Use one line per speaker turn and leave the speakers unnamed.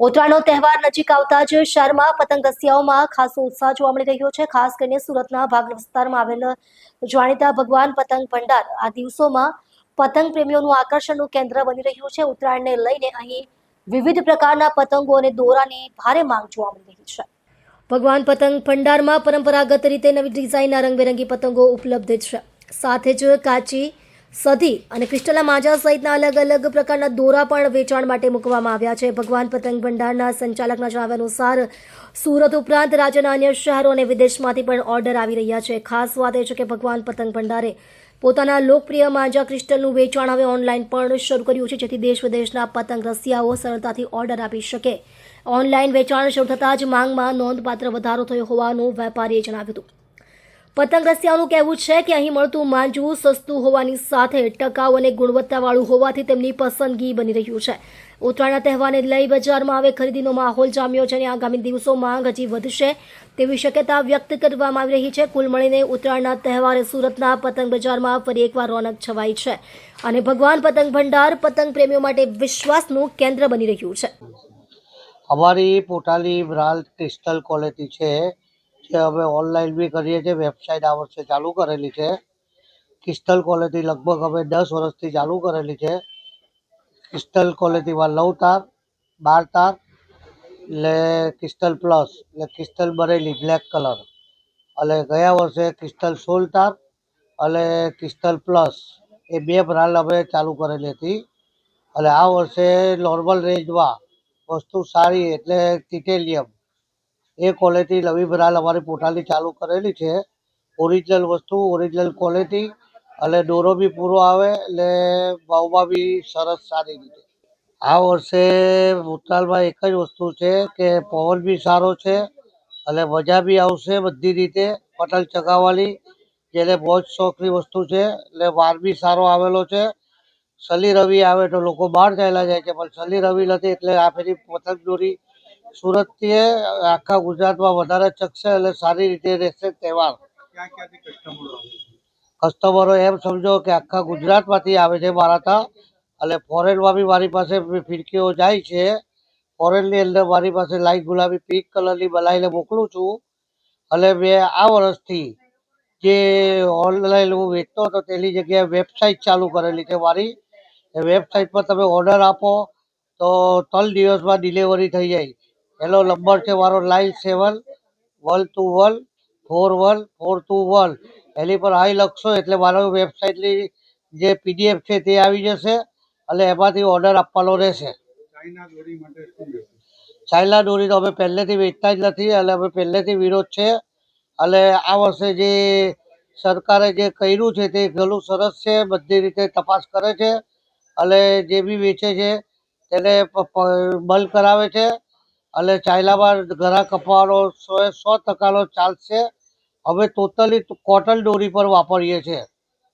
ઉત્તરાયણનો તહેવાર નજીક આવતા જ શહેરમાં પતંગ રસિયાઓમાં ખાસો ઉત્સાહ જોવા મળી રહ્યો છે। ખાસ કરીને સુરતના ભાગલ વિસ્તારમાં આવેલ જાણીતા ભગવાન પતંગ ભંડાર આ દિવસોમાં પતંગ પ્રેમીઓનું આકર્ષણનું કેન્દ્ર બની રહ્યું છે। ઉત્તરાયણને લઈને અહીં વિવિધ પ્રકારના પતંગો અને દોરાની ભારે માંગ જોવા મળી રહી છે। ભગવાન પતંગ ભંડારમાં પરંપરાગત રીતે નવી ડિઝાઇનના રંગબેરંગી પતંગો ઉપલબ્ધ છે। સાથે જ કાચી, સધી અને ક્રિસ્ટલ માંજા સહિતના અલગ અલગ પ્રકારના દોરા પણ વેચાણ માટે મૂકવામાં આવ્યા છે। ભગવાન પતંગ ભંડારના સંચાલકના જણાવ્યા અનુસાર સુરત ઉપરાંત રાજ્યના અન્ય શહેરો અને વિદેશમાંથી પણ ઓર્ડર આવી રહ્યા છે। ખાસ વાત એ છે કે ભગવાન પતંગ ભંડારે પોતાના લોકપ્રિય માંજા ક્રિસ્ટલનું વેચાણ હવે ઓનલાઈન પણ શરૂ કર્યું છે, જેથી દેશ વિદેશના પતંગ રસિયાઓ સરળતાથી ઓર્ડર આપી શકે। ઓનલાઈન વેચાણ શરૂ થતાં જ માંગમાં નોંધપાત્ર વધારો થયો હોવાનું વેપારીએ જણાવ્યું હતું। પતંગ રસિયાઓનું કહેવું છે કે અહીં મળતું માંજવું સસ્તું હોવાની સાથે ટકાઉ અને ગુણવત્તાવાળું હોવાથી તેમની પસંદગી બની રહ્યું છે। ઉત્તરાયણના તહેવારને લઈ બજારમાં હવે ખરીદીનો માહોલ જામ્યો છે અને આગામી દિવસોમાં માંગ હજી વધશે તેવી શક્યતા વ્યક્ત કરવામાં આવી રહી છે। કુલ મળીને ઉત્તરાયણના તહેવારે સુરતના પતંગ બજારમાં ફરી એકવાર રોનક છવાઈ છે અને ભગવાન પતંગ ભંડાર પતંગ પ્રેમીઓ માટે વિશ્વાસનું કેન્દ્ર બની રહ્યું છે।
અમારી પોતાની બ્રાન્ડ ક્રિસ્ટલ ક્વોલિટી છે, જે અમે ઓનલાઈન બી કરીએ છીએ। વેબસાઇટ આ વર્ષે ચાલુ કરેલી છે। ક્રિસ્ટલ ક્વોલિટી લગભગ અમે 10 વર્ષથી ચાલુ કરેલી છે। ક્રિસ્ટલ ક્વોલિટીમાં 9 તાર, 12 તાર, એટલે ક્રિસ્ટલ પ્લસ એટલે ક્રિસ્ટલ બરેલી બ્લેક કલર, અને ગયા વર્ષે ક્રિસ્ટલ 16 તાર અને ક્રિસ્ટલ પ્લસ એ બે બ્રાન્ડ અમે ચાલુ કરેલી હતી। અને આ વર્ષે નોર્મલ રેન્જમાં વસ્તુ સારી એટલે ટિટેલિયમ એ ક્વોલિટી નવી બ્રાન્ડ અમારી પોતાની ચાલુ કરેલી છે। ઓરિજિનલ વસ્તુ, ઓરિજિનલ ક્વોલિટી અને દોરો બી પૂરો આવે એટલે ભાવમાં બી સરસ સારી રીતે। આ વર્ષે ઉત્તરાયણમાં એક જ વસ્તુ છે કે પવન બી સારો છે અને મજા બી આવશે બધી રીતે પતંગ ચગાવવાની, જેને બહુ જ શોખની વસ્તુ છે। એટલે વાર બી સારો આવેલો છે। શનિ રવિ આવે તો લોકો બહાર ચાલ્યા જાય છે, પણ શનિ રવિ નથી એટલે આ ફેરી પતંગ દોરી સુરતથી આખા ગુજરાતમાં વધારે ચગશે એટલે સારી રીતે રહેશે તહેવાર। કસ્ટમરો એમ સમજો કે આખા ગુજરાતમાંથી આવે છે મારા ત્યાં, અને ફોરેનમાં બી મારી પાસે ફિરકીઓ જાય છે। ફોરેનની અંદર મારી પાસે લાઈટ ગુલાબી પિંક કલરની બનાવીને મોકલું છું। અને મેં આ વર્ષથી જે ઓનલાઈન હું વેચતો હતો તેની જગ્યાએ વેબસાઇટ ચાલુ કરેલી છે મારી। એ વેબસાઇટ પર તમે ઓર્ડર આપો તો 3 દિવસમાં ડિલિવરી થઈ જાય। એનો નંબર છે મારો 9712141421। એની પર હાઈ લખશો એટલે મારો વેબસાઇટની જે PDF છે તે આવી જશે અને એમાંથી ઓર્ડર આપવાનો રહેશે। ચાઇના દોરી તો અમે પહેલેથી વેચતા જ નથી અને અમે પહેલેથી વિરોધ છે। અને આ વર્ષે જે સરકારે જે કર્યું છે તે ઘણું સરસ છે, બધી રીતે તપાસ કરે છે અને જે બી વેચે છે તેને બંધ કરાવે છે। અને ચાઇનામાં ઘરાક અપાવવાનો 100% ચાલશે। અમે ટોટલી કોટન દોરી પર વાપરીએ છીએ।